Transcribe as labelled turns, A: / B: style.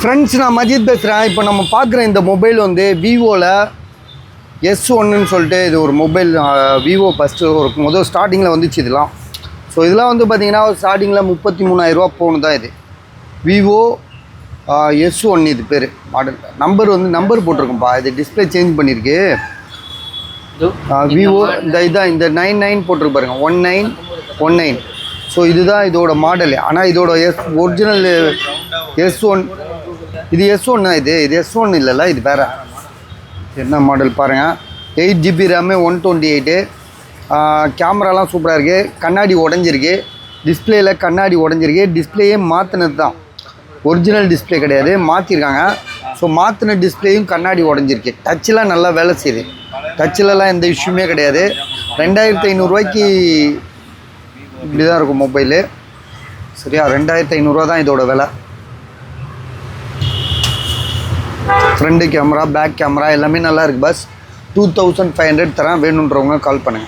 A: Friends, நான் மஜித் பேசுகிறேன். இப்போ நம்ம பார்க்குற இந்த மொபைல் வந்து விவோவில் S1ன்னு சொல்லிட்டு இது ஒரு மொபைல். விவோ ஃபஸ்ட்டு முதல் ஸ்டார்டிங்கில் வந்துச்சு இதெல்லாம். ஸோ இதெல்லாம் வந்து பார்த்திங்கன்னா ஸ்டார்டிங்கில் 33,000 போகணும் தான். இது விவோ S1 இது பேர் மாடல். நம்பர் போட்டிருக்கோம்ப்பா. இது டிஸ்பிளே சேஞ்ச் பண்ணியிருக்கு. விவோ இந்த 99 போட்டிருக்கு பாருங்க, 1919. ஸோ இதுதான் இதோட மாடல். ஆனால் இதோட ஒரிஜினல் S1. இது S1 இது S1 இல்லைல்ல, இது வேறு. என்ன மாடல் பாருங்கள். 8GB RAM, 128. கேமராலாம் சூப்பராக இருக்குது. கண்ணாடி உடஞ்சிருக்கு. டிஸ்பிளேயில் கண்ணாடி உடஞ்சிருக்கு. டிஸ்பிளேயே மாற்றினது தான், ஒரிஜினல் டிஸ்பிளே கிடையாது, மாற்றிருக்காங்க. ஸோ மாற்றின டிஸ்பிளேயும் கண்ணாடி உடஞ்சிருக்கு. டச்செலாம் நல்லா வேலை செய்யுது. டச்சிலலாம் எந்த இஷ்யூமே கிடையாது. 2500 இப்படி தான் இருக்கும் மொபைலு. சரியா, 2500 தான் இதோட விலை. ஃப்ரண்ட் கேமரா, பேக் கேமரா எல்லாமே நல்லா இருக்குது. பஸ் 2500 தரேன். வேணுன்றவங்க கால் பண்ணுங்கள்.